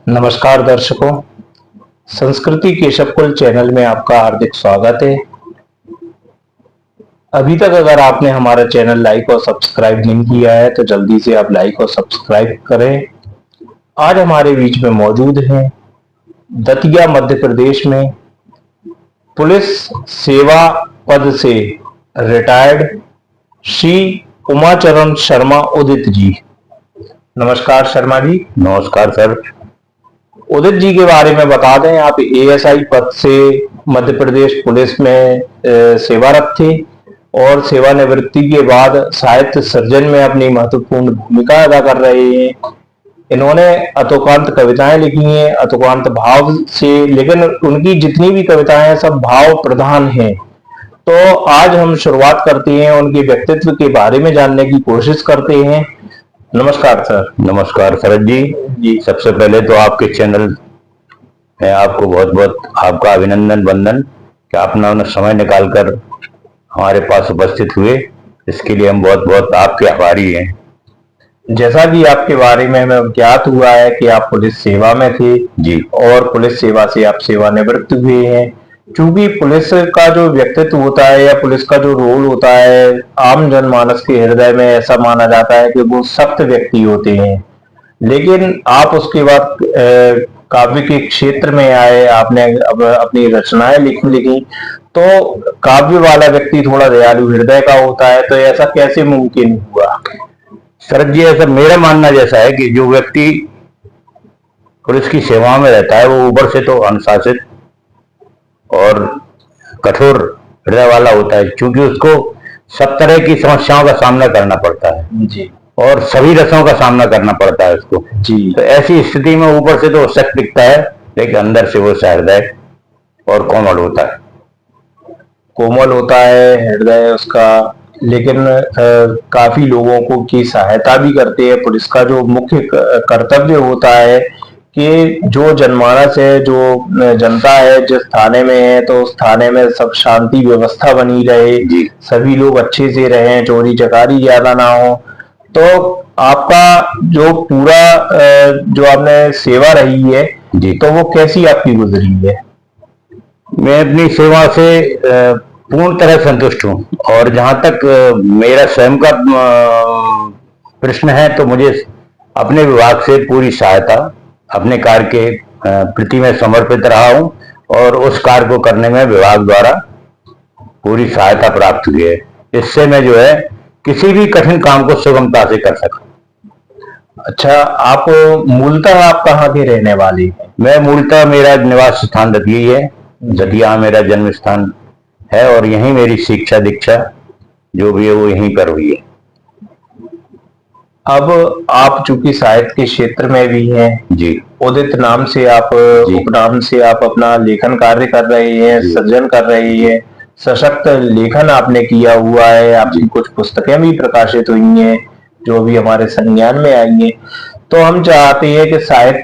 नमस्कार दर्शकों, संस्कृति केशवकुल चैनल में आपका हार्दिक स्वागत है। अभी तक अगर आपने हमारा चैनल लाइक और सब्सक्राइब नहीं किया है तो जल्दी से आप लाइक और सब्सक्राइब करें। आज हमारे बीच में मौजूद हैं दतिया मध्य प्रदेश में पुलिस सेवा पद से रिटायर्ड श्री उमाचरण शर्मा उदित जी। नमस्कार शर्मा जी। नमस्कार सर। उदित जी के बारे में बता दें, आप एएसआई पद से मध्य प्रदेश पुलिस में सेवारत थे और सेवानिवृत्ति के बाद साहित्य सृजन में अपनी महत्वपूर्ण भूमिका अदा कर रहे हैं। इन्होंने अतोकांत कविताएं लिखी हैं, अतोकांत भाव से, लेकिन उनकी जितनी भी कविताएं हैं सब भाव प्रधान हैं। तो आज हम शुरुआत करते हैं, उनके व्यक्तित्व के बारे में जानने की कोशिश करते हैं। नमस्कार सर। नमस्कार शरद जी। सबसे पहले तो आपके चैनल में आपको बहुत बहुत आपका अभिनंदन वंदन कि आपने समय निकालकर हमारे पास उपस्थित हुए, इसके लिए हम बहुत बहुत आपके आभारी हैं। जैसा कि आपके बारे में हमें ज्ञात हुआ है कि आप पुलिस सेवा में थे जी, और पुलिस सेवा से आप सेवानिवृत्त हुए हैं। क्योंकि पुलिस का जो व्यक्तित्व होता है या पुलिस का जो रोल होता है, आम जनमानस के हृदय में ऐसा माना जाता है कि वो सख्त व्यक्ति होते हैं, लेकिन आप उसके बाद काव्य के क्षेत्र में आए, आपने अपनी रचनाएं लिखी। तो काव्य वाला व्यक्ति थोड़ा दयालु हृदय का होता है, तो ऐसा कैसे मुमकिन हुआ? शरद जी, ऐसा मेरा मानना जैसा है कि जो व्यक्ति पुलिस की सेवा में रहता है वो ऊपर से तो अनुशासित और कठोर हृदय वाला होता है, क्योंकि उसको सब तरह की समस्याओं का सामना करना पड़ता है जी, और सभी रसों का सामना करना पड़ता है उसको जी। तो ऐसी स्थिति में ऊपर से तो सख्त दिखता है, लेकिन अंदर से वो सहृदय और कोमल होता है। कोमल होता है हृदय उसका, लेकिन काफी लोगों को की सहायता भी करते हैं। पुलिस का जो मुख्य कर्तव्य होता है कि जो जनमानस है, जो जनता है जिस थाने में है, तो उस थाने में सब शांति व्यवस्था बनी रहे, सभी लोग अच्छे से रहें, चोरी चकारी ज्यादा ना हो। तो आपका जो पूरा जो आपने सेवा रही है जी, तो वो कैसी आपकी गुजरी है? मैं अपनी सेवा से पूर्ण तरह संतुष्ट हूँ और जहां तक मेरा स्वयं का प्रश्न है तो मुझे अपने विभाग से पूरी सहायता, अपने कार्य के प्रति में समर्पित रहा हूँ और उस कार्य को करने में विभाग द्वारा पूरी सहायता प्राप्त हुई है। इससे मैं जो है किसी भी कठिन काम को सुगमता से कर सकता। अच्छा, आप मूलतः आप कहाँ के रहने वाले हैं? मैं मूलतः मेरा निवास स्थान दतिया है, दतिया मेरा जन्म स्थान है और यहीं मेरी शिक्षा दीक्षा जो भी है वो यहीं पर हुई है। अब आप चूंकि साहित्य के क्षेत्र में भी हैं जी, उदित नाम से आप, उपनाम से आप अपना लेखन कार्य कर रहे हैं, सृजन कर रहे हैं, सशक्त लेखन आपने किया हुआ है, आपकी कुछ पुस्तकें भी प्रकाशित हुई हैं जो भी हमारे संज्ञान में आई हैं। तो हम चाहते हैं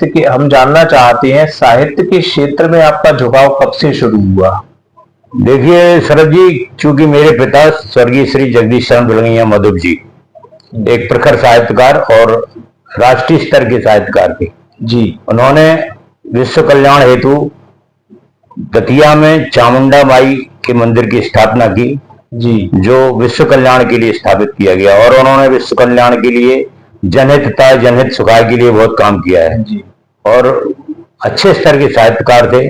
कि हम जानना चाहते हैं साहित्य के क्षेत्र में आपका झुकाव कब से शुरू हुआ? देखिए शरद जी, चूंकि मेरे पिता स्वर्गीय श्री जगदीश चरण दुल्हनिया मधुप जी एक प्रखर साहित्यकार और राष्ट्रीय स्तर के साहित्यकार थे जी। उन्होंने विश्व कल्याण हेतु दतिया में चामुंडा माई के मंदिर की स्थापना की जी, जो विश्व कल्याण के लिए स्थापित किया गया और उन्होंने विश्व कल्याण के लिए जनहितता जनहित सुखाय के लिए बहुत काम किया है जी। और अच्छे स्तर के साहित्यकार थे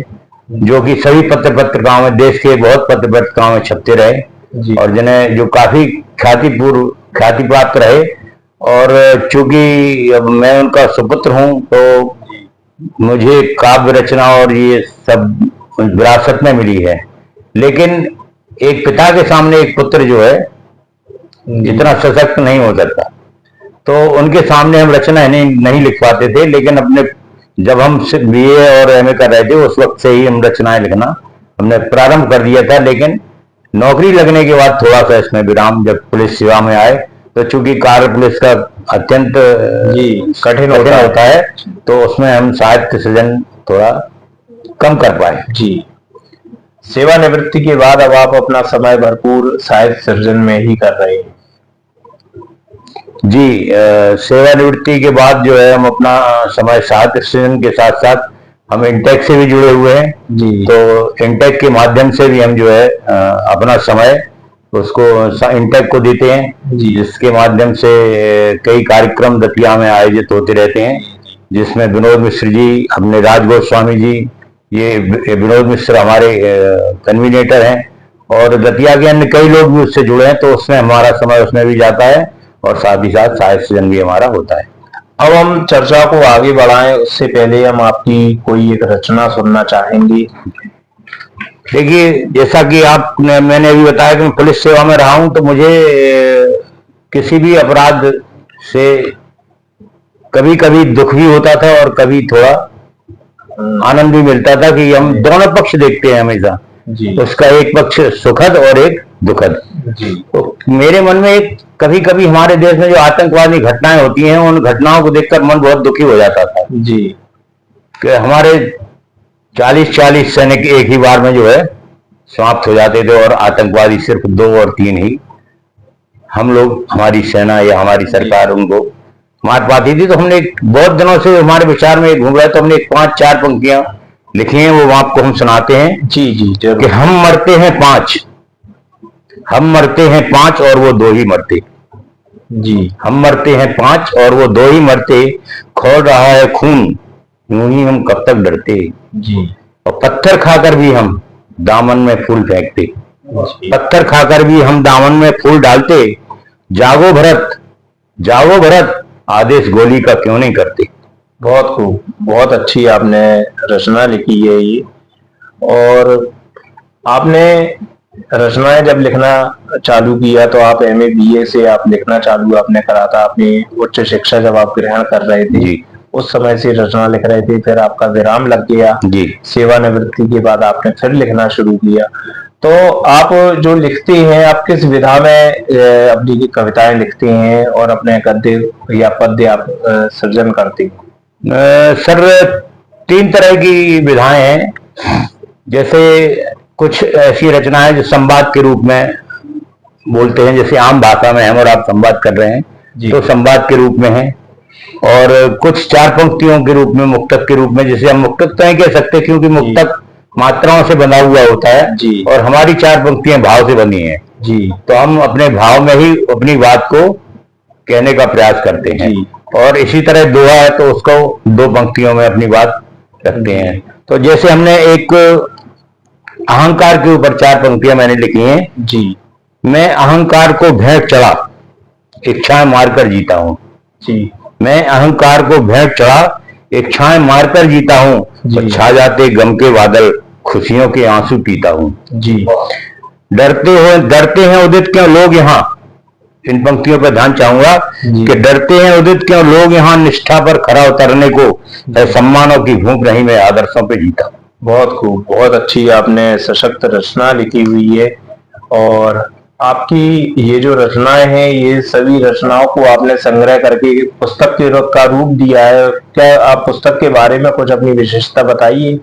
जो कि सभी पत्र पत्रिकाओं में, देश के बहुत पत्र पत्रिकाओं में छपते रहे और जिन्हें जो काफी ख्याति प्राप्त रहे। और चूंकि अब मैं उनका सुपुत्र हूं तो मुझे काव्य रचना और ये सब विरासत में मिली है, लेकिन एक पिता के सामने एक पुत्र जो है इतना सशक्त नहीं हो सकता, तो उनके सामने हम रचना नहीं लिख पाते थे। लेकिन अपने जब हम बीए और एमए कर रहे थे उस वक्त से ही हम रचनाएं लिखना हमने प्रारंभ कर दिया था, लेकिन नौकरी लगने के बाद थोड़ा सा इसमें विराम, जब पुलिस सेवा में आए तो चूंकि कार्य पुलिस का अत्यंत कठिन होता है तो उसमें हम साहित्य सृजन थोड़ा कम कर पाए। जी, सेवानिवृत्ति के बाद अब आप अपना समय भरपूर साहित्य सृजन में ही कर रहे हैं। जी, सेवानिवृत्ति के बाद जो है हम अपना समय साहित्य सृजन के साथ साथ हम इंटेक से भी जुड़े हुए हैं जी। तो इंटेक के माध्यम से भी हम जो है अपना समय उसको इंटेक को देते हैं जी। जिसके माध्यम से कई कार्यक्रम दतिया में आयोजित होते रहते हैं जिसमें विनोद मिश्र जी, अपने राज गोस्वामी जी, ये विनोद मिश्र हमारे कन्वीनेटर हैं और दतिया के अन्य कई लोग भी उससे जुड़े हैं तो उसमें हमारा समय उसमें भी जाता है और साथ ही साथ साहित्य सृजन भी हमारा होता है। अब हम चर्चा को आगे बढ़ाएं उससे पहले हम आपकी कोई एक रचना सुनना चाहेंगे। देखिए, जैसा कि आपने मैंने अभी बताया कि मैं पुलिस सेवा में रहा हूं तो मुझे किसी भी अपराध से कभी कभी दुख भी होता था और कभी थोड़ा आनंद भी मिलता था कि हम दोनों पक्ष देखते हैं हमेशा जी। उसका एक पक्ष सुखद और एक दुखद। जी। तो मेरे मन में एक कभी कभी हमारे देश में जो आतंकवादी घटनाएं होती हैं उन घटनाओं को देखकर मन बहुत दुखी हो जाता था जी। कि हमारे 40 सैनिक एक ही बार में जो है समाप्त हो जाते थे और आतंकवादी सिर्फ 2 और 3 ही हम लोग, हमारी सेना या हमारी सरकार उनको मार पाती थी। तो हमने बहुत दिनों से हमारे विचार में घूम रहा है तो हमने 5-4 पंक्तियां लिखी हैं, वो आपको हम सुनाते हैं। जी जी जरूर। कि हम मरते हैं 5, हम मरते हैं 5 और वो 2 ही मरते। जी। हम मरते हैं 5 और वो 2 ही मरते, खौल रहा है खून यूं ही हम कब तक डरते। जी। और पत्थर खाकर भी हम दामन में फूल फेंकते, पत्थर खाकर भी हम दामन में फूल डालते, जागो भरत, जागो भरत, आदेश गोली का क्यों नहीं करते। बहुत खूब, बहुत अच्छी आपने रचना लिखी है ये। और आपने रचनाएं जब लिखना चालू किया तो आप एमए बीए से आप लिखना चालू आपने करा था, अपनी उच्च शिक्षा जब आप ग्रहण कर रहे थे जी। उस समय से रचना लिख रहे थे, फिर आपका विराम लग गया जी। सेवानिवृत्ति के बाद आपने फिर लिखना शुरू किया। तो आप जो लिखते हैं आप किस विधा में अपनी कविताएं लिखते हैं और अपने गद्य या पद्य आप सृजन करते हैं? सर 3 तरह की विधाएं हैं। जैसे कुछ ऐसी रचनाएं जो संवाद के रूप में बोलते हैं, जैसे आम भाषा में हम और आप संवाद कर रहे हैं तो संवाद के रूप में है, और कुछ 4 पंक्तियों के रूप में, मुक्तक के रूप में, जिसे हम मुक्तक तो नहीं कह सकते क्योंकि मुक्तक मात्राओं से बना हुआ होता है जी। और हमारी 4 पंक्तियां भाव से बनी हैं जी। तो हम अपने भाव में ही अपनी बात को कहने का प्रयास करते हैं। और इसी तरह दोहा है तो उसको 2 पंक्तियों में अपनी बात रखते हैं। तो जैसे हमने एक अहंकार के ऊपर 4 पंक्तियां मैंने लिखी हैं। जी। मैं अहंकार को भेंट चढ़ा, इच्छाएं मारकर जीता हूँ। जी। मैं अहंकार को भेंट चढ़ा, इच्छाएं मारकर जीता हूँ, तो छा जाते गम के बादल, खुशियों के आंसू पीता हूँ। जी। डरते हैं उदित क्यों लोग यहाँ, इन पंक्तियों पर ध्यान चाहूंगा कि डरते हैं उदित क्यों लोग यहाँ, निष्ठा पर खरा उतरने को सम्मानों की भूख नहीं, मैं आदर्शों पे जीता हूँ। बहुत खूब, बहुत अच्छी आपने सशक्त रचना लिखी हुई है। और आपकी ये जो रचनाएं हैं ये सभी रचनाओं को आपने संग्रह करके पुस्तक का रूप दिया है। क्या आप पुस्तक के बारे में कुछ अपनी विशेषता बताइए?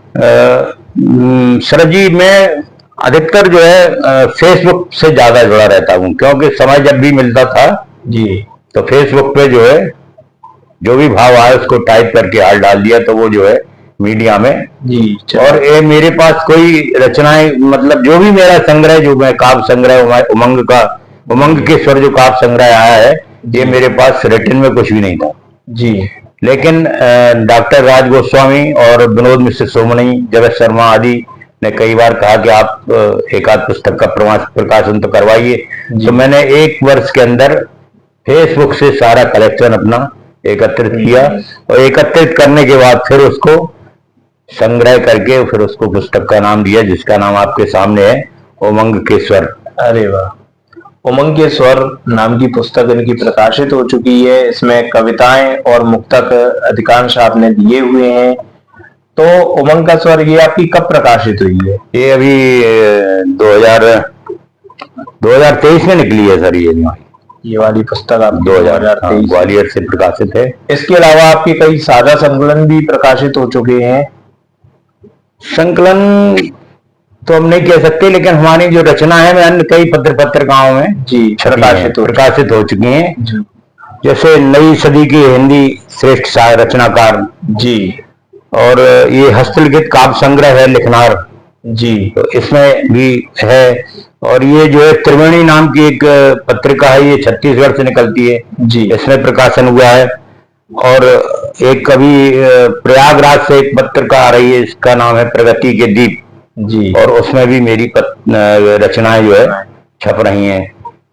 शरद जी, मैं अधिकतर जो है फेसबुक से ज्यादा जुड़ा रहता हूँ क्योंकि समय जब भी मिलता था जी तो फेसबुक पे जो है जो भी भाव आए उसको टाइप करके हाल डाल दिया तो वो जो है मीडिया में जी। और ये मेरे पास कोई रचनाएं, मतलब जो भी मेरा संग्रह, जो मैं काव्य संग्रह उमंग के स्वर जो काव्य संग्रह आया है, ये मेरे पास रिटन में कुछ भी नहीं था जी। लेकिन डॉक्टर राज गोस्वामी और विनोद मिश्र सोमनी, जगत शर्मा आदि ने कई बार कहा कि आप एक आध पुस्तक का प्रकाशन तो करवाइए। तो मैंने 1 वर्ष के अंदर फेसबुक से सारा कलेक्शन अपना एकत्रित किया और एकत्रित करने के बाद फिर उसको संग्रह करके फिर उसको पुस्तक का नाम दिया जिसका नाम आपके सामने है, उमंग के स्वर। अरे वाह, उमंग के स्वर नाम की पुस्तक इनकी प्रकाशित हो चुकी है। इसमें कविताएं और मुक्तक अधिकांश आपने दिए हुए हैं। तो उमंग का स्वर ये आपकी कब प्रकाशित हुई है? ये अभी 2023 में निकली है सर। ये वाली पुस्तक आप 2023 ग्वालियर से प्रकाशित है। इसके अलावा आपके कई साझा संकलन भी प्रकाशित हो चुके हैं। संकलन तो हम नहीं कह सकते लेकिन हमारी जो रचना है मैं अन्य कई पत्रिकाओं में जी प्रकाशित हो चुकी हैं। जैसे नई सदी की हिंदी श्रेष्ठ रचनाकार जी। और ये हस्तलिखित काव्य संग्रह है लिखनार जी। तो इसमें भी है। और ये जो है त्रिवेणी नाम की एक पत्रिका है, ये छत्तीसगढ़ से निकलती है जी। इसमें प्रकाशन हुआ है। और एक कभी प्रयागराज से एक पत्रिका आ रही है, इसका नाम है प्रगति के दीप जी। और उसमें भी मेरी रचनाएं जो है छप रही हैं।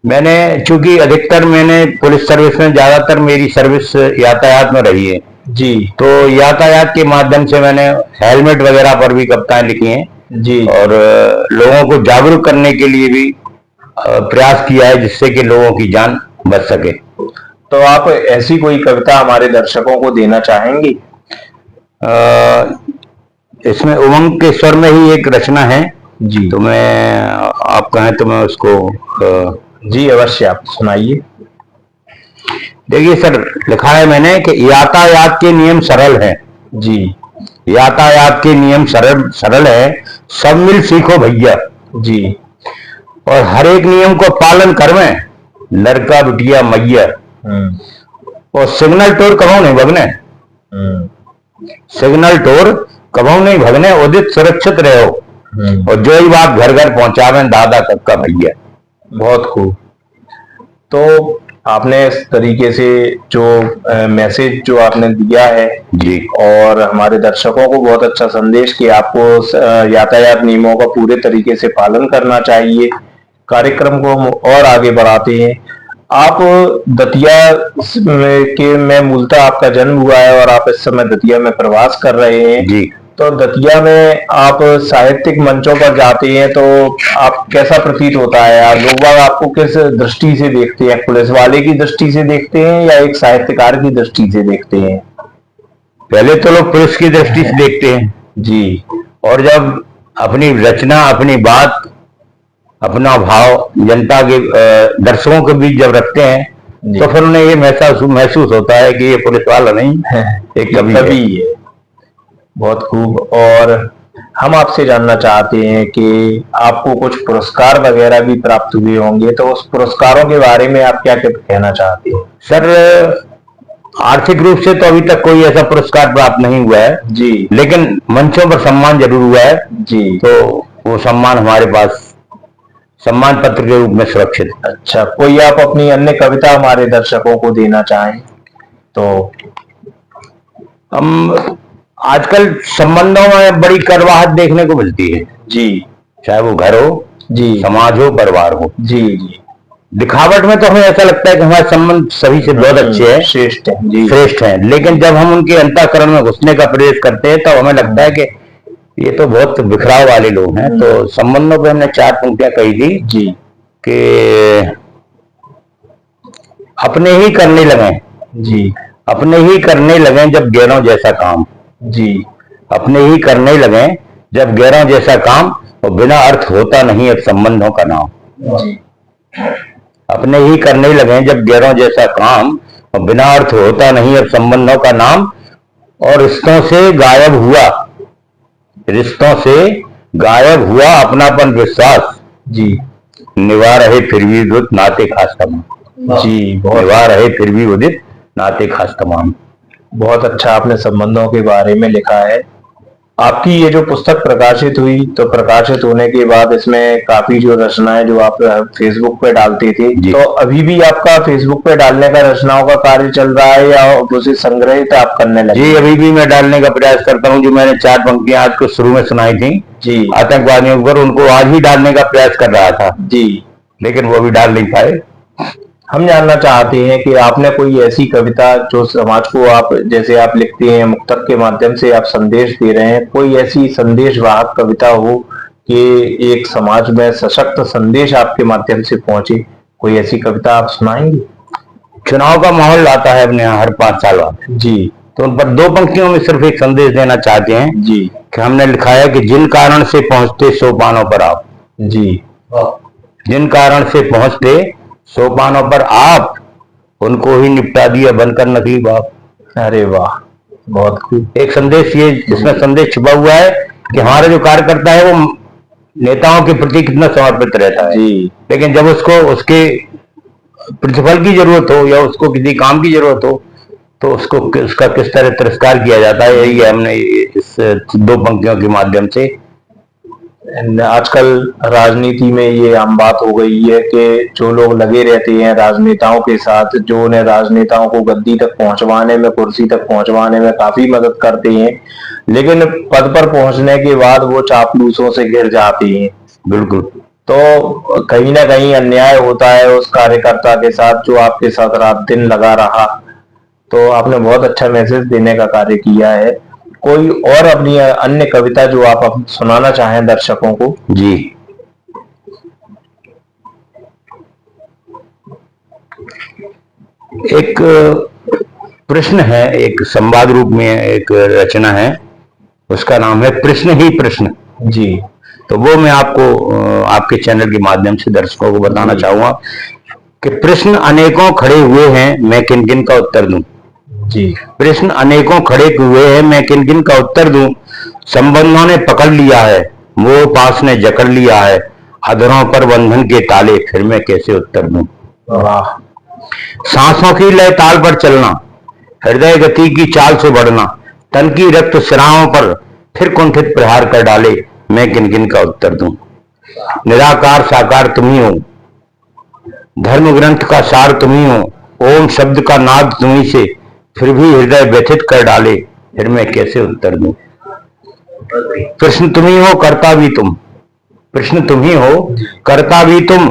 मैंने चूंकि अधिकतर मैंने पुलिस सर्विस में, ज्यादातर मेरी सर्विस यातायात में रही है जी। तो यातायात के माध्यम से मैंने हेलमेट वगैरह पर भी कविताएं लिखी हैं जी। और लोगों को जागरूक करने के लिए भी प्रयास किया है जिससे कि लोगों की जान बच सके। तो आप ऐसी कोई कविता हमारे दर्शकों को देना चाहेंगे? इसमें उमंग के स्वर में ही एक रचना है जी। तो मैं, आप कहें तो मैं उसको जी अवश्य, आप सुनाइए। देखिए सर, लिखा है मैंने कि यातायात के नियम सरल हैं। जी। यातायात के नियम सरल है, सब मिल सीखो भैया जी। और हर एक नियम को पालन करवें लड़का बिटिया मैया। और सिग्नल टोर कभो नहीं भगने, सिग्नल टोर कभो नहीं भगने, उदित सुरक्षित रहो और जो ही बात घर घर पहुंचावे दादा कक्का भैया। बहुत खूब। तो आपने इस तरीके से जो मैसेज जो आपने दिया है जी, और हमारे दर्शकों को बहुत अच्छा संदेश कि आपको यातायात नियमों का पूरे तरीके से पालन करना चाहिए। कार्यक्रम को हम और आगे बढ़ाते हैं। आप दतिया में मूलतः आपका जन्म हुआ है और आप इस समय दतिया में प्रवास कर रहे हैं जी। तो दतिया में आप साहित्यिक मंचों पर जाते हैं तो आप कैसा प्रतीत होता है? लोग बाग आपको किस दृष्टि से देखते हैं? पुलिस वाले की दृष्टि से देखते हैं या एक साहित्यकार की दृष्टि से देखते हैं? पहले तो लोग पुलिस की दृष्टि से देखते हैं जी। और जब अपनी रचना, अपनी बात, अपना भाव जनता के दर्शकों के बीच जब रखते हैं तो फिर उन्हें ये महसूस होता है कि ये पुलिस वाला नहीं एक कवि है। बहुत खूब। और हम आपसे जानना चाहते हैं कि आपको कुछ पुरस्कार वगैरह भी प्राप्त हुए होंगे तो उस पुरस्कारों के बारे में आप क्या कहना चाहते हैं? सर, आर्थिक रूप से तो अभी तक कोई ऐसा पुरस्कार प्राप्त नहीं हुआ है जी, लेकिन मंचों पर सम्मान जरूर हुआ है जी। तो वो सम्मान हमारे पास सम्मान पत्र के रूप में सुरक्षित है। अच्छा, कोई आप अपनी अन्य कविता हमारे दर्शकों को देना चाहें तो? हम आजकल संबंधों में बड़ी कड़वाहट देखने को मिलती है जी, चाहे वो घर हो, जी, समाज हो, परिवार हो। जी, जी। दिखावट में तो हमें ऐसा लगता है कि हमारे संबंध सभी से बहुत अच्छे हैं, श्रेष्ठ हैं जी, श्रेष्ठ हैं, लेकिन जब हम उनके अंतःकरण में घुसने का प्रयास करते हैं तो हमें लगता है कि ये तो बहुत बिखराव वाले लोग हैं। तो संबंधों पे हमने 4 पंक्तियां कही थी जी, कि अपने ही करने लगे जी, अपने ही करने लगे जब गैरों जैसा काम। जी, अपने ही करने लगे जब गैरों जैसा काम और बिना अर्थ होता नहीं अब संबंधों का नाम। जी। अपने ही करने लगे जब गैरों जैसा काम और बिना अर्थ होता नहीं अब संबंधों का नाम। और रिश्तों से गायब हुआ अपनापन विश्वास जी, निभा रहे फिर भी उदित नाते खास तमाम। जी। निभा रहे फिर भी उदित नाते खास तमाम। बहुत अच्छा आपने संबंधों के बारे में लिखा है। आपकी ये जो पुस्तक प्रकाशित हुई तो प्रकाशित होने के बाद इसमें काफी जो रचनाएं जो आप फेसबुक पे डालते थे तो अभी भी आपका फेसबुक पे डालने का रचनाओं का कार्य चल रहा है या उसे संग्रहित आप करने लगे? जी, अभी भी मैं डालने का प्रयास करता हूँ। जो मैंने 4 पंक्तियां आज को शुरू में सुनाई थी जी, आतंकवादियों पर, उनको आज ही डालने का प्रयास कर रहा था जी, लेकिन वो भी डाल नहीं पाए। हम जानना चाहते हैं कि आपने कोई ऐसी कविता जो समाज को, आप जैसे आप लिखते हैं मुक्तक के माध्यम से आप संदेश दे रहे हैं, कोई ऐसी संदेश वाहक कविता हो कि एक समाज में सशक्त संदेश आपके माध्यम से पहुंचे, कोई ऐसी कविता आप सुनाएंगे? चुनाव का माहौल आता है अपने यहाँ हर 5 साल बाद जी, तो उन पर 2 पंक्तियों में सिर्फ एक संदेश देना चाहते हैं जी, कि हमने लिखा है कि जिन कारण से पहुंचते सोपानों पर आप, जी, जिन कारण से पहुंचते सोपानों पर आप, उनको ही निपटा दिया बनकर नकली आप। अरे वाह, बहुत खूब। एक संदेश ये इसमें संदेश छिपा हुआ है कि हमारा जो कार्यकर्ता है वो नेताओं के प्रति कितना समर्पित रहता है जी, लेकिन जब उसको उसके प्रतिफल की जरूरत हो या उसको किसी काम की जरूरत हो, तो उसको उसका किस तरह तिरस्कार किया जाता है, यही हमने इस 2 पंक्तियों के माध्यम से। आजकल राजनीति में ये आम बात हो गई है कि जो लोग लगे रहते हैं राजनेताओं के साथ, जो उन्हें राजनेताओं को गद्दी तक पहुंचवाने में, कुर्सी तक पहुंचवाने में काफी मदद करते हैं, लेकिन पद पर पहुंचने के बाद वो चापलूसों से घिर जाते हैं। बिल्कुल। तो कहीं ना कहीं अन्याय होता है उस कार्यकर्ता के साथ जो आपके साथ रात दिन लगा रहा। तो आपने बहुत अच्छा मैसेज देने का कार्य किया है। कोई और अपनी अन्य कविता जो आप सुनाना चाहें दर्शकों को? जी, एक प्रश्न है, एक संवाद रूप में एक रचना है, उसका नाम है प्रश्न ही प्रश्न। जी। तो वो मैं आपको आपके चैनल के माध्यम से दर्शकों को बताना चाहूंगा कि प्रश्न अनेकों खड़े हुए हैं, मैं किन किन का उत्तर दूं। जी। प्रश्न अनेकों खड़े हुए हैं, मैं किन किन का उत्तर दूं। संबंधों ने पकड़ लिया है, मोह पास ने जकड़ लिया है, अधरों पर बंधन के ताले, फिर मैं कैसे उत्तर दूं। वाह। सांसों की लय ताल पर चलना, हृदय गति की चाल से बढ़ना, तन की रक्त सिराओं पर फिर कुंठित प्रहार कर डाले, मैं किन किन का उत्तर दूं। निराकार साकार तुम ही हो, धर्म ग्रंथ का सार तुम ही हो, ओम शब्द का नाद तुम्ही से फिर भी हृदय व्यथित कर डाले, फिर मैं कैसे उत्तर दूं। प्रश्न तुम ही हो, करता भी तुम, प्रश्न तुम ही हो, करता भी तुम,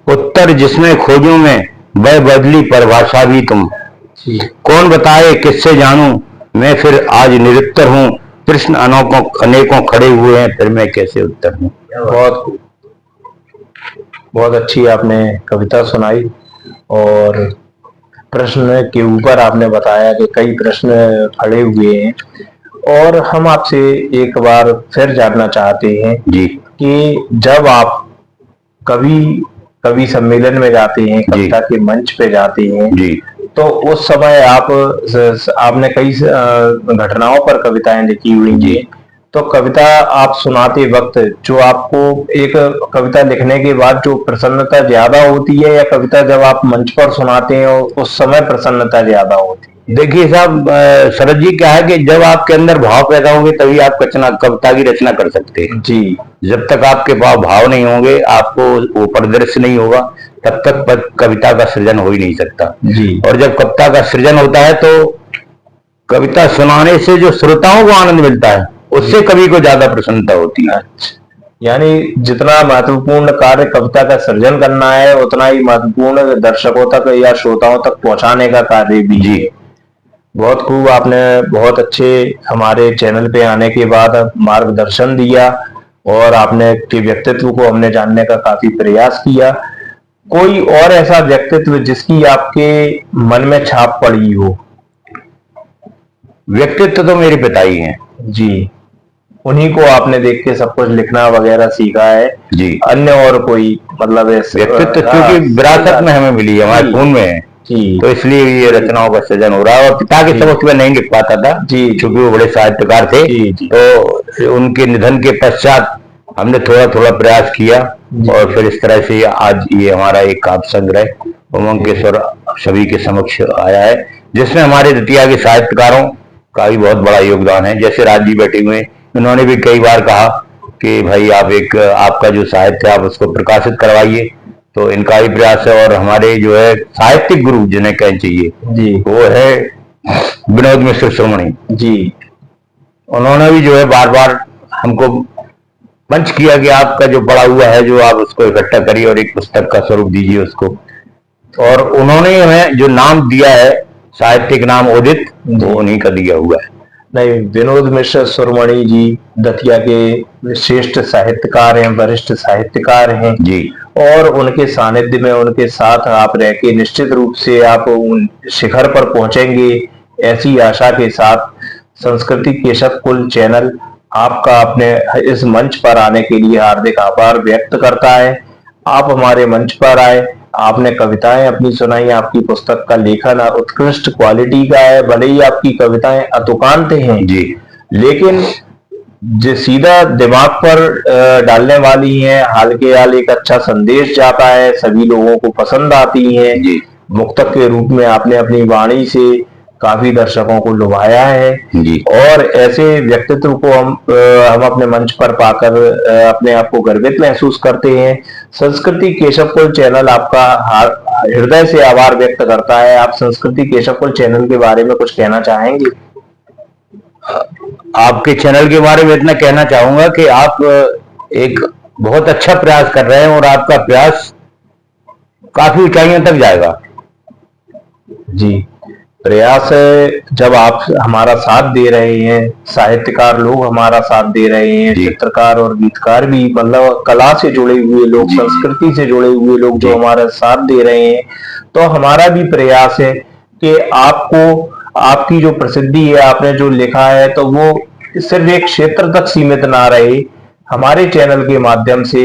उत्तर जिसमें खोजूं मैं, वह बदली परिभाषा भी तुम। कौन बताए किससे जानूं, मैं फिर आज निरुत्तर हूं, प्रश्न अनेकों खड़े हुए हैं, फिर मैं कैसे उत्तर दूं। बहुत बहुत अच्छी आपने कविता सुनाई, और प्रश्न के ऊपर आपने बताया कि कई प्रश्न खड़े हुए हैं, और हम आपसे एक बार फिर जानना चाहते हैं जी कि जब आप कवि सम्मेलन में जाते हैं, कविता के मंच पे जाते हैं जी, तो उस समय आपने कई घटनाओं पर कविताएं लिखी हुई हैं। तो कविता आप सुनाते वक्त जो आपको एक कविता लिखने के बाद जो प्रसन्नता ज्यादा होती है, या कविता जब आप मंच पर सुनाते हैं उस समय प्रसन्नता ज्यादा होती है? देखिए साहब, शरद जी, क्या है कि जब आपके अंदर भाव पैदा होंगे तभी आप कविता की रचना कर सकते हैं। जी। जब तक आपके भाव नहीं होंगे, आपको वो परिदृश्य नहीं होगा, तब तक कविता का सृजन हो ही नहीं सकता। जी। और जब कविता का सृजन होता है तो कविता सुनाने से जो श्रोताओं को आनंद मिलता है, उससे कवि को ज्यादा प्रसन्नता होती है। यानी जितना महत्वपूर्ण कार्य कविता का सृजन करना है, उतना ही महत्वपूर्ण दर्शकों तक या श्रोताओं तक पहुंचाने का कार्य भी है। बहुत खूब, आपने बहुत अच्छे हमारे चैनल पे आने के बाद मार्गदर्शन दिया, और आपने के व्यक्तित्व को हमने जानने का काफी प्रयास किया। कोई और ऐसा व्यक्तित्व जिसकी आपके मन में छाप पड़ी हो? व्यक्तित्व तो मेरे पिता ही हैं। जी। उन्हीं को आपने देख के सब कुछ लिखना वगैरह सीखा है? जी। अन्य और कोई मतलब ऐसे व्यक्तित्व क्योंकि विरासत में हमें मिली है, हमारे खून में है, तो इसलिए ये रचनाओं का सृजन हो रहा है। और पिता के समक्ष में नहीं लिख पाता था जी, क्योंकि वो बड़े साहित्यकार थे। तो उनके निधन के पश्चात हमने थोड़ा थोड़ा प्रयास किया, और फिर इस तरह से आज ये हमारा एक काव्य संग्रह उमंग के स्वर सभी के समक्ष आया है, जिसमें हमारे दतिया के साहित्यकारों का भी बहुत बड़ा योगदान है। जैसे राज जी बैठे हुए, उन्होंने भी कई बार कहा कि भाई आप आपका जो साहित्य है आप उसको प्रकाशित करवाइए, तो इनका भी प्रयास है। और हमारे जो है साहित्यिक गुरु जिन्हें कहना चाहिए जी, वो है विनोद मिश्र शिरोमणि जी। उन्होंने भी जो है बार बार हमको मंच किया कि आपका जो पड़ा हुआ है जो आप उसको इकट्ठा करिए और एक पुस्तक का स्वरूप दीजिए उसको। और उन्होंने हमें जो नाम दिया है, साहित्यिक नाम उदित, तो उन्हीं का दिया हुआ है। नहीं, विनोद मिश्र शिरोमणि जी दतिया के श्रेष्ठ साहित्यकार हैं, वरिष्ठ साहित्यकार हैं जी, और उनके सानिध्य में, उनके साथ आप रह के निश्चित रूप से आप उन शिखर पर पहुंचेंगे, ऐसी आशा के साथ संस्कृति केशव कुल चैनल आपका अपने इस मंच पर आने के लिए हार्दिक आभार व्यक्त करता है। आप हमारे मंच पर आए, आपने कविताएं अपनी सुनाई, आपकी पुस्तक का लेखन उत्कृष्ट क्वालिटी का है, भले ही आपकी कविताएं अतुकांत हैं जी, लेकिन जो सीधा दिमाग पर डालने वाली हैं, हाल के हाल एक अच्छा संदेश जाता है, सभी लोगों को पसंद आती हैं। जी मुक्तक के रूप में आपने अपनी वाणी से काफी दर्शकों को लुभाया है जी। और ऐसे व्यक्तित्व को हम अपने मंच पर पाकर अपने आप को गर्वित महसूस करते हैं। संस्कृति केशव कुल चैनल आपका हृदय से आभार व्यक्त करता है। आप संस्कृति केशव कुल चैनल के बारे में कुछ कहना चाहेंगे? आपके चैनल के बारे में इतना कहना चाहूंगा कि आप एक बहुत अच्छा प्रयास कर रहे हैं और आपका प्रयास काफी ऊंचाइयों तक जाएगा। जी, प्रयास है। जब आप हमारा साथ दे रहे हैं, साहित्यकार लोग हमारा साथ दे रहे हैं, चित्रकार और गीतकार भी, मतलब कला से जुड़े हुए लोग, संस्कृति से जुड़े हुए लोग जो हमारा साथ दे रहे हैं, तो हमारा भी प्रयास है कि आपको आपकी जो प्रसिद्धि है, आपने जो लिखा है, तो वो सिर्फ एक क्षेत्र तक सीमित ना रहे। हमारे चैनल के माध्यम से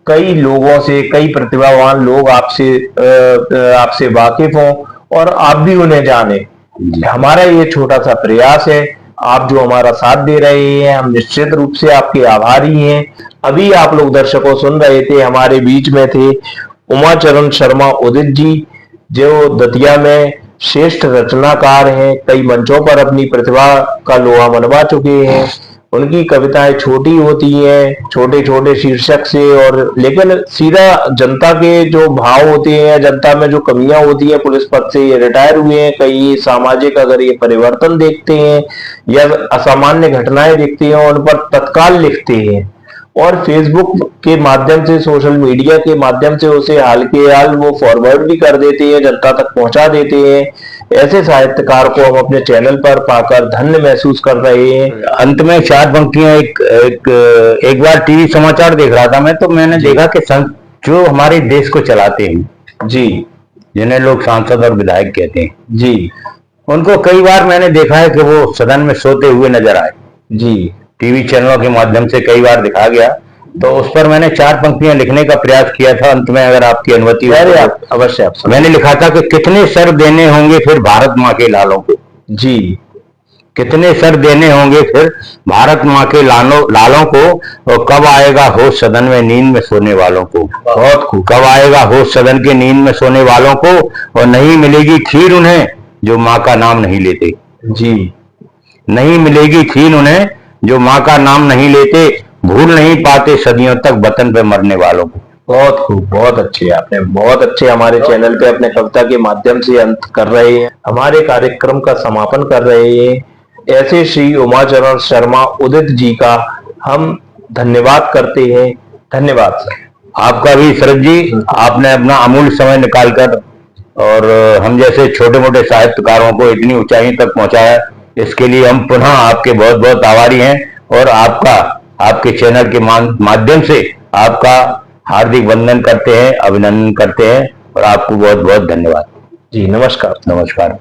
कई लोगों से, कई प्रतिभावान लोग आपसे वाकिफ हों और आप भी उन्हें जाने। हमारा ये छोटा सा प्रयास है। आप जो हमारा साथ दे रहे हैं, हम निश्चित रूप से आपके आभारी हैं। अभी आप लोग दर्शकों सुन रहे थे, हमारे बीच में थे उमाचरण शर्मा उदित जी, जो दतिया में श्रेष्ठ रचनाकार हैं, कई मंचों पर अपनी प्रतिभा का लोहा मनवा चुके हैं। उनकी कविताएं छोटी होती हैं, छोटे छोटे शीर्षक से, और लेकिन सीधा जनता के जो भाव होते हैं, जनता में जो कमियां होती है, पुलिस पद से ये रिटायर हुए हैं, कई सामाजिक अगर ये परिवर्तन देखते हैं या असामान्य घटनाएं देखते हैं, उन पर तत्काल लिखते हैं और फेसबुक के माध्यम से, सोशल मीडिया के माध्यम से उसे हाल के हाल वो फॉरवर्ड भी कर देते हैं, जनता तक पहुंचा देते हैं। ऐसे साहित्यकार को हम अपने चैनल पर पाकर धन्य महसूस कर रहे हैं। अंत में 4 पंक्तियां, एक बार टीवी समाचार देख रहा था मैं, तो मैंने देखा कि जो हमारे देश को चलाते हैं जी, जिन्हें लोग सांसद और विधायक कहते हैं जी, उनको कई बार मैंने देखा है कि वो सदन में सोते हुए नजर आए। जी, टीवी चैनलों के माध्यम से कई बार दिखा गया, तो उस पर मैंने 4 पंक्तियां लिखने का प्रयास किया था। अंत में अगर आपकी अनुमति हो तो अवश्य। मैंने लिखा था कि कितने सर देने होंगे फिर भारत माँ के लालों को। जी, कितने सर देने होंगे फिर भारत माँ के लालों को, और कब आएगा होश सदन में नींद में सोने वालों को। बहुत खूब। कब आएगा होश सदन के नींद में सोने वालों को, और नहीं मिलेगी खीर उन्हें जो माँ का नाम नहीं लेते। जी, नहीं मिलेगी खीर उन्हें जो माँ का नाम नहीं लेते, भूल नहीं पाते सदियों तक वतन पे मरने वालों को। बहुत खूब, बहुत अच्छे। आपने बहुत अच्छे हमारे चैनल पे अपने कविता के माध्यम से अंत कर रहे हैं, हमारे कार्यक्रम का समापन कर रहे हैं। ऐसे श्री उमाचरण शर्मा उदित जी का हम धन्यवाद करते हैं। धन्यवाद सर। आपका भी शरद जी, आपने अपना अमूल्य समय निकालकर और हम जैसे छोटे मोटे साहित्यकारों को इतनी ऊंचाई तक पहुंचाया, इसके लिए हम पुनः आपके बहुत बहुत आभारी हैं और आपके चैनल के माध्यम से आपका हार्दिक वंदन करते हैं, अभिनंदन करते हैं और आपको बहुत बहुत धन्यवाद। जी, नमस्कार। नमस्कार।